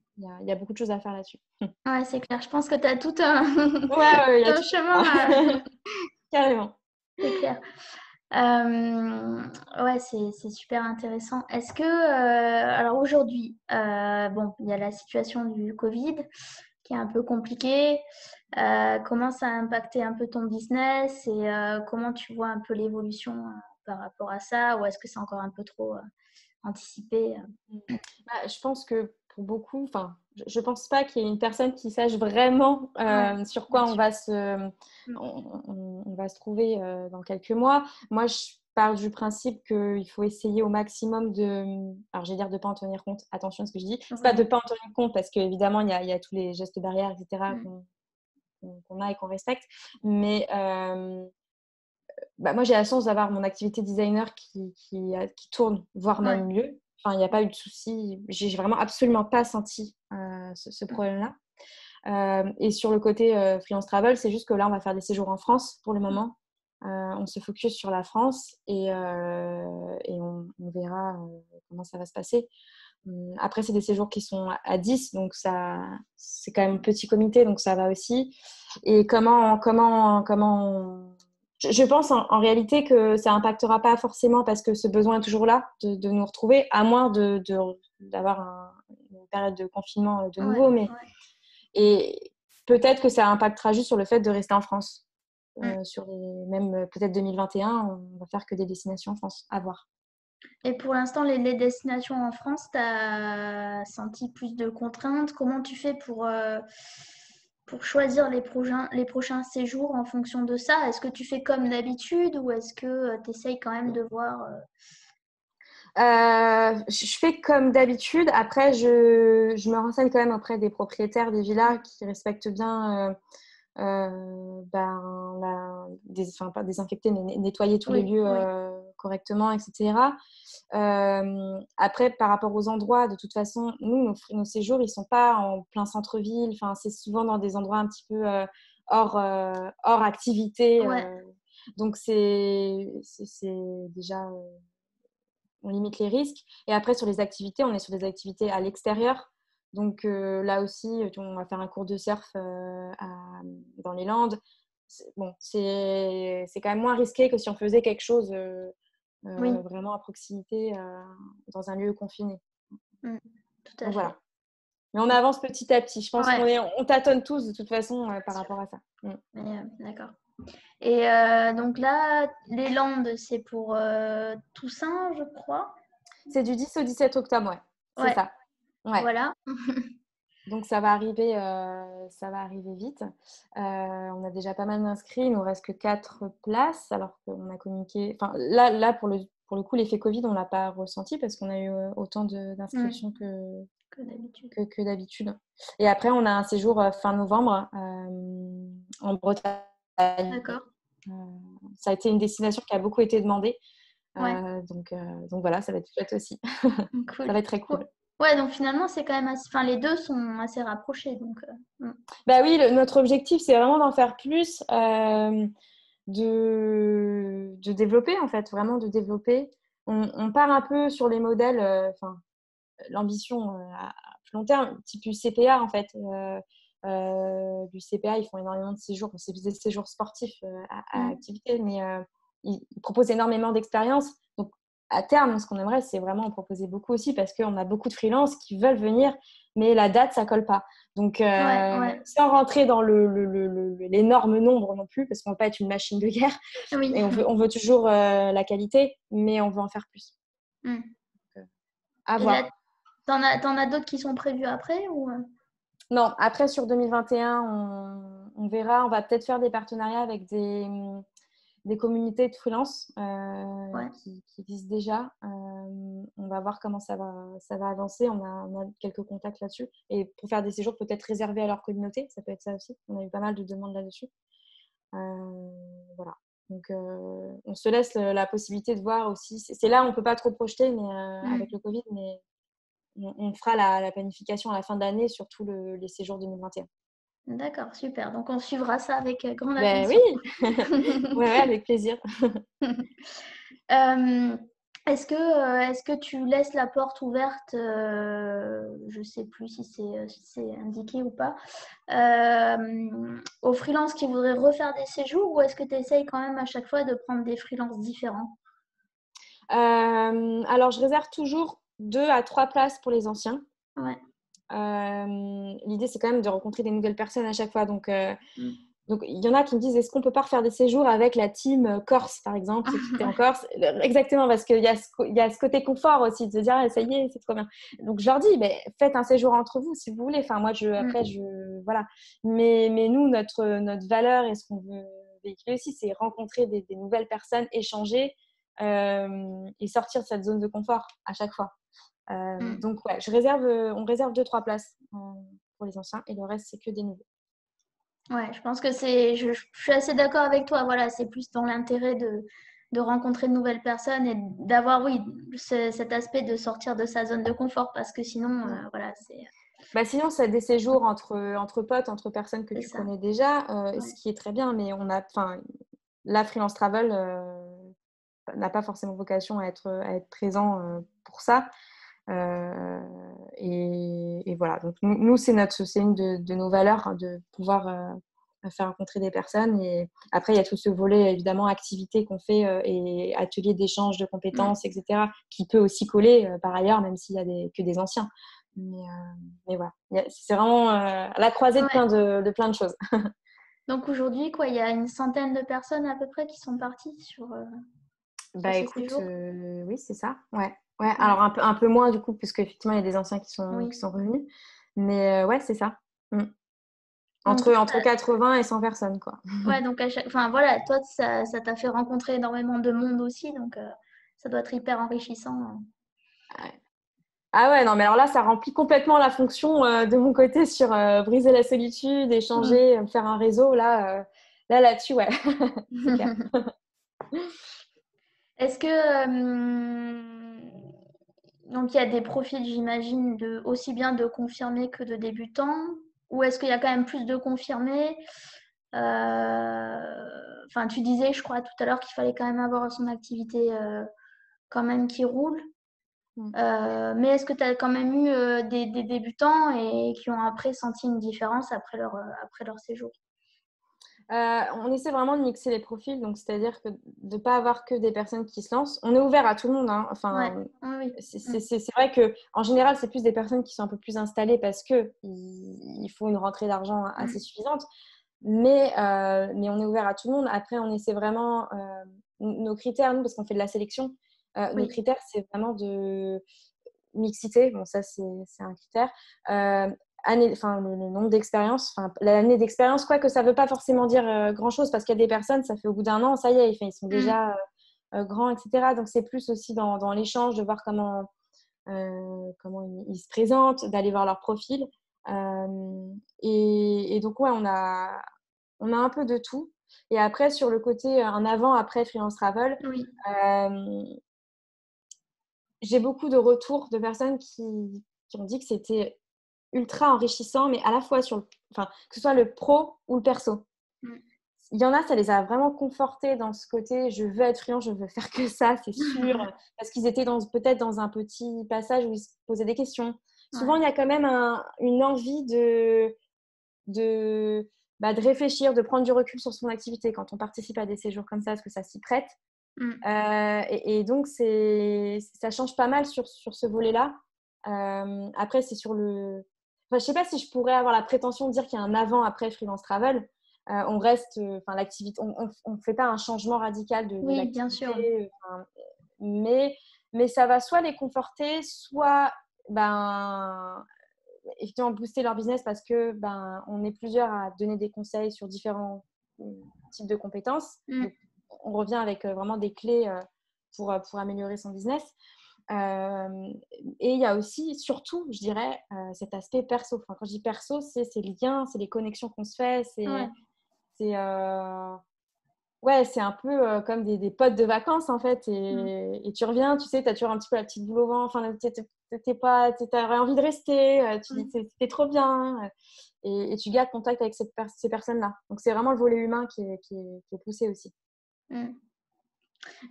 il y a beaucoup de choses à faire là-dessus. Ouais, c'est clair. Je pense que tu as tout un, Ouais, ouais, il y a un tout chemin, carrément. c'est clair. Ouais, c'est super intéressant. Est-ce que, alors aujourd'hui, bon, il y a la situation du Covid qui est un peu compliquée. Comment ça a impacté un peu ton business et comment tu vois un peu l'évolution par rapport à ça? Ou est-ce que c'est encore un peu trop anticipé? Bah, je pense que pour beaucoup, enfin, je pense pas qu'il y ait une personne qui sache vraiment Ouais, sur quoi bien sûr. Mm. on va se trouver dans quelques mois. Moi, je pars du principe qu'il faut essayer au maximum alors je vais dire de pas en tenir compte. Attention à ce que je dis. C'est pas Ouais. de pas en tenir compte parce qu'évidemment il y a tous les gestes barrières, etc. Mm. qu'on a et qu'on respecte. Mais bah, moi, j'ai la chance d'avoir mon activité designer qui tourne, voire Ouais. même mieux. Enfin, il n'y a pas eu de souci. J'ai vraiment absolument pas senti ce Mm. problème-là. Et sur le côté freelance travel, c'est juste que là, on va faire des séjours en France pour le moment. On se focus sur la France et on verra comment ça va se passer. Après, c'est des séjours qui sont à 10, donc c'est quand même un petit comité, donc ça va aussi. Et je pense en réalité que ça n'impactera pas forcément parce que ce besoin est toujours là de nous retrouver, à moins d'avoir une période de confinement de Ouais, nouveau. Mais, ouais. et peut-être que ça impactera juste sur le fait de rester en France. Mm. Même peut-être 2021, on va faire que des destinations en France. À voir. Et pour l'instant, les destinations en France, tu as senti plus de contraintes. Comment tu fais pour choisir les prochains séjours en fonction de ça? Est-ce que tu fais comme d'habitude ou est-ce que tu essayes quand même de voir Je fais comme d'habitude. Après, je me renseigne quand même auprès des propriétaires des villas qui respectent bien pas désinfecter, mais nettoyer tous les Oui, lieux oui. correctement, etc. Après, par rapport aux endroits, de toute façon, nous, nos séjours, ils sont pas en plein centre-ville. Enfin, c'est souvent dans des endroits un petit peu hors activité. Ouais, Donc, c'est déjà on limite les risques. Et après, sur les activités, on est sur des activités à l'extérieur. Donc là aussi, on va faire un cours de surf dans les Landes. C'est quand même moins risqué que si on faisait quelque chose oui, vraiment à proximité dans un lieu confiné. mm, tout à Donc fait. voilà. Mais on avance petit à petit. Je pense Ouais, on tâtonne tous de toute façon par sûr. rapport à ça. D'accord. Et donc là, les Landes, c'est pour Toussaint, je crois. C'est du 10 au 17 octobre, ouais. C'est Ouais, ça. Ouais. voilà. Donc ça va arriver vite. On a déjà pas mal d'inscrits, il nous reste que 4 places, alors qu'on a communiqué. Enfin, là pour le coup, l'effet Covid, on l'a pas ressenti parce qu'on a eu autant Mm, d'inscriptions que d'habitude. que d'habitude. Et après, on a un séjour fin novembre en Bretagne. D'accord. Euh, Ça a été une destination qui a beaucoup été demandée. Ouais, Donc voilà, ça va être chouette aussi. Ça cool. va être très Ouais, cool. ouais, donc finalement, c'est quand même assez... Enfin, les deux sont assez rapprochés, donc... Bah oui, notre objectif, c'est vraiment d'en faire plus, de développer, en fait, vraiment de développer. On part un peu sur les modèles, l'ambition à plus long terme, type du CPA, en fait. Du CPA, ils font énormément de séjours, c'est des séjours sportifs à Mm. activité, mais ils proposent énormément d'expériences. Donc, à terme, ce qu'on aimerait, c'est vraiment en proposer beaucoup aussi parce qu'on a beaucoup de freelances qui veulent venir, mais la date, ça colle pas. Donc, Ouais, ouais. sans rentrer dans l'énorme nombre non plus, parce qu'on ne veut pas être une machine de guerre, Oui. et on veut toujours la qualité, mais on veut en faire plus. Mm. Donc, à Et là, voir. t'en as d'autres qui sont prévus après ou... Non, après, sur 2021, on verra. On va peut-être faire des partenariats avec des communautés de freelance Ouais, qui visent déjà. On va voir comment ça va avancer. On a quelques contacts là-dessus. Et pour faire des séjours peut-être réservés à leur communauté, ça peut être ça aussi. On a eu pas mal de demandes là-dessus. Voilà. Donc, on se laisse la possibilité de voir aussi. C'est là où on ne peut pas trop projeter mais, mm. avec le Covid, mais on fera la planification à la fin de l'année sur tous les séjours 2021. D'accord, super. Donc on suivra ça avec grande Ben attention. oui, ouais, avec plaisir. Euh, est-ce que tu laisses la porte ouverte, je ne sais plus si c'est indiqué ou pas, aux freelances qui voudraient refaire des séjours ou est-ce que tu essayes quand même à chaque fois de prendre des freelances différents? Alors, je réserve toujours 2 à 3 places pour les anciens. Ouais. L'idée, c'est quand même de rencontrer des nouvelles personnes à chaque fois. Mm. Donc, il y en a qui me disent, est-ce qu'on peut pas refaire des séjours avec la team Corse, par exemple, ceux qui étaient en Ouais. Corse? Exactement, parce qu'il y a il y a ce côté confort aussi, de se dire, ah, ça y est, c'est trop bien. Donc, je leur dis, mais faites un séjour entre vous, si vous voulez. Enfin, moi, Mm. voilà. Mais nous, notre valeur et ce qu'on veut véhiculer aussi, c'est rencontrer des nouvelles personnes, échanger et sortir de cette zone de confort à chaque fois. Mm. Donc, ouais, on réserve 2-3 places pour les anciens et le reste, c'est que des nouveaux. Ouais, je pense que je suis assez d'accord avec toi. Voilà, c'est plus dans l'intérêt de rencontrer de nouvelles personnes et d'avoir, oui, cet aspect de sortir de sa zone de confort parce que sinon, voilà, Bah sinon, c'est des séjours entre potes, entre personnes que c'est tu ça. connais déjà, ce Ouais. qui est très bien, mais la freelance travel n'a pas forcément vocation à être présent pour ça. Et voilà. Donc, nous c'est une de nos valeurs, hein, de pouvoir faire rencontrer des personnes. Et après, il y a tout ce volet, évidemment, activités qu'on fait et ateliers d'échange de compétences, etc., qui peut aussi coller par ailleurs, même s'il y a que des anciens. Mais voilà, c'est vraiment à la croisée de Ouais. plein de choses. Donc aujourd'hui, quoi, il y a une centaine de personnes à peu près qui sont parties sur Bah ces écoute, séjours. oui, c'est ça. Ouais. Ouais. Ouais. Alors un peu moins du coup, puisque effectivement, il y a des anciens qui Oui. sont revenus. Mais ouais, c'est ça. Mm. Donc, Entre 80 et 100 personnes, quoi. ouais, donc enfin voilà, toi, ça t'a fait rencontrer énormément de monde aussi, donc ça doit être hyper enrichissant, hein. Ouais. Ah ouais, non, mais alors là, ça remplit complètement la fonction de mon côté sur briser la solitude, Mm. échanger, faire un réseau. Là-dessus, ouais, c'est clair. Est-ce que donc il y a des profils, j'imagine, aussi bien de confirmés que de débutants, ou est-ce qu'il y a quand même plus de confirmés? Enfin, tu disais, je crois, tout à l'heure qu'il fallait quand même avoir son activité quand même qui roule. Mm. Mais est-ce que tu as quand même eu des débutants et qui ont après senti une différence après leur séjour? On essaie vraiment de mixer les profils, donc c'est-à-dire que de ne pas avoir que des personnes qui se lancent. On est ouvert à tout le monde, hein. Ouais, Enfin, oui, oui. c'est vrai qu'en général, c'est plus des personnes qui sont un peu plus installées parce qu'il faut une rentrée d'argent assez suffisante. Mais on est ouvert à tout le monde. Après, on essaie vraiment nos critères, nous, parce qu'on fait de la sélection. Nos Oui, critères, c'est vraiment de mixité. Bon, ça, c'est un critère. Le nombre d'expériences, l'année d'expérience, quoi que ça ne veut pas forcément dire grand-chose parce qu'il y a des personnes, ça fait au bout d'un an, ça y est, ils sont déjà grands, etc. Donc, c'est plus aussi dans l'échange de voir comment ils se présentent, d'aller voir leur profil. Et donc, ouais, on a un peu de tout. Et après, sur le côté un avant-après Freelance Travel, oui, euh, j'ai beaucoup de retours de personnes qui ont dit que c'était ultra enrichissant, mais à la fois enfin, que ce soit le pro ou le perso. mm. Il y en a, ça les a vraiment confortés dans ce côté je veux être freelance, je veux faire que ça, c'est sûr, parce qu'ils étaient peut-être dans un petit passage où ils se posaient des questions. Souvent, Ouais, il y a quand même une envie de réfléchir, de prendre du recul sur son activité quand on participe à des séjours comme ça, parce que ça s'y prête. mm. Et donc, ça change pas mal sur ce volet-là. Après, c'est sur le… Enfin, je ne sais pas si je pourrais avoir la prétention de dire qu'il y a un avant-après freelance travel. On reste… Enfin, l'activité… On ne fait pas un changement radical de Oui, bien sûr. l'activité. Mais ça va soit les conforter, soit… effectivement booster leur business parce que on est plusieurs à donner des conseils sur différents types de compétences. Mm. Donc, on revient avec vraiment des clés pour améliorer son business. Et il y a aussi, surtout, je dirais, cet aspect perso. Enfin, quand je dis perso, c'est ces liens, c'est les connexions qu'on se fait, Ouais. c'est ouais, c'est un peu comme des potes de vacances en fait. Mm. Et tu reviens, tu sais, tu as toujours un petit peu la petite boule au ventre. Enfin, t'aurais envie de rester. Tu dis, Mm. c'était trop bien. Et tu gardes contact avec ces personnes-là. Donc, c'est vraiment le volet humain qui est poussé aussi. Mm.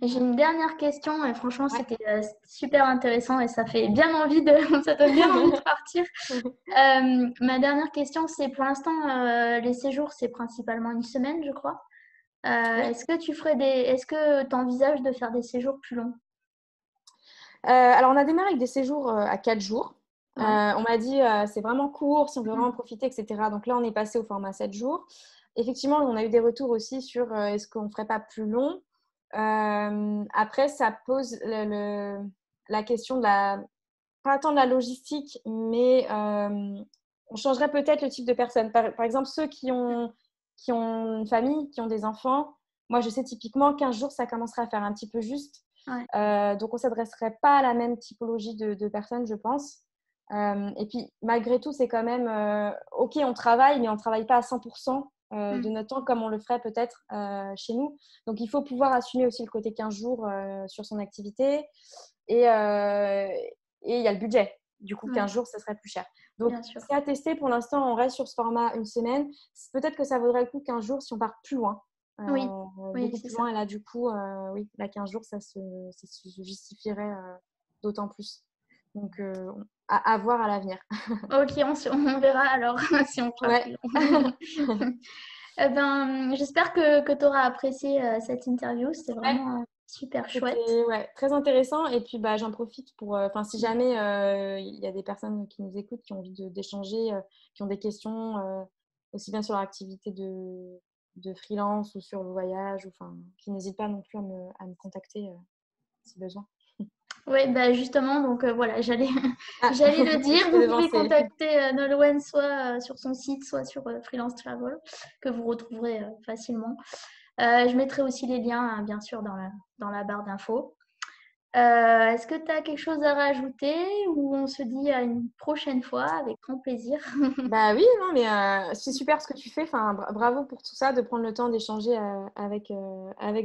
Et j'ai Voilà. une dernière question, et franchement, Ouais. c'était super intéressant et ça fait bien envie de, ça donne bien envie de partir. Ma dernière question, c'est pour l'instant, les séjours, c'est principalement une semaine, je crois. Oui. Est-ce que tu envisages de faire des séjours plus longs? Alors, on a démarré avec des séjours à 4 jours. Ouais. On m'a dit, c'est vraiment court, si on veut vraiment Mm. profiter, etc. Donc là, on est passé au format 7 jours. Effectivement, on a eu des retours aussi sur est-ce qu'on ne ferait pas plus long. Après, ça pose la question pas tant de la logistique, mais on changerait peut-être le type de personnes. Par exemple, ceux qui ont une famille, qui ont des enfants, moi, je sais typiquement 15 jours, ça commencerait à faire un petit peu juste. Ouais. Donc, on ne s'adresserait pas à la même typologie de personnes, je pense. Et puis, malgré tout, c'est quand même OK, on travaille, mais on ne travaille pas à 100% de Mm. notre temps comme on le ferait peut-être chez nous. Donc, il faut pouvoir assumer aussi le côté 15 jours sur son activité. Et il y a le budget. Du coup, Ouais, 15 jours, ça serait plus cher. Donc, bien sûr. c'est à tester. Pour l'instant, on reste sur ce format une semaine. Peut-être que ça vaudrait le coup 15 jours si on part plus loin. Oui, oui, Beaucoup c'est plus ça. loin. Et là, du coup, oui, là, 15 jours, ça se justifierait d'autant plus. Donc, à voir à l'avenir. Ok, on verra alors si on fera Ouais. freelance. J'espère que tu auras apprécié cette interview. C'était Ouais, vraiment super chouette. c'était très intéressant. Et puis, j'en profite pour, si jamais il y a des personnes qui nous écoutent, qui ont envie d'échanger, qui ont des questions, aussi bien sur leur activité de freelance ou sur le voyage, qui n'hésitent pas non plus à me contacter si besoin. Oui, justement, donc voilà, j'allais Ah, j'allais le dire. je t'ai Vous pouvez devancé. contacter Nolwenn soit sur son site, soit sur Freelance Travel, que vous retrouverez facilement. Je mettrai aussi les liens, hein, bien sûr, dans la barre d'infos. Est-ce que tu as quelque chose à rajouter ou on se dit à une prochaine fois avec grand plaisir? Bah oui, non, mais c'est super ce que tu fais. Enfin, bravo pour tout ça, de prendre le temps d'échanger avec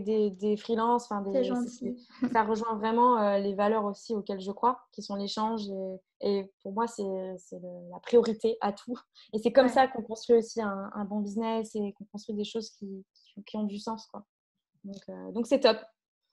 des freelances. C'est gentil. Ça rejoint vraiment les valeurs aussi auxquelles je crois, qui sont l'échange. Et pour moi, c'est la priorité à tout. Et c'est comme Ouais. ça qu'on construit aussi un bon business et qu'on construit des choses qui ont du sens, quoi. Donc c'est top.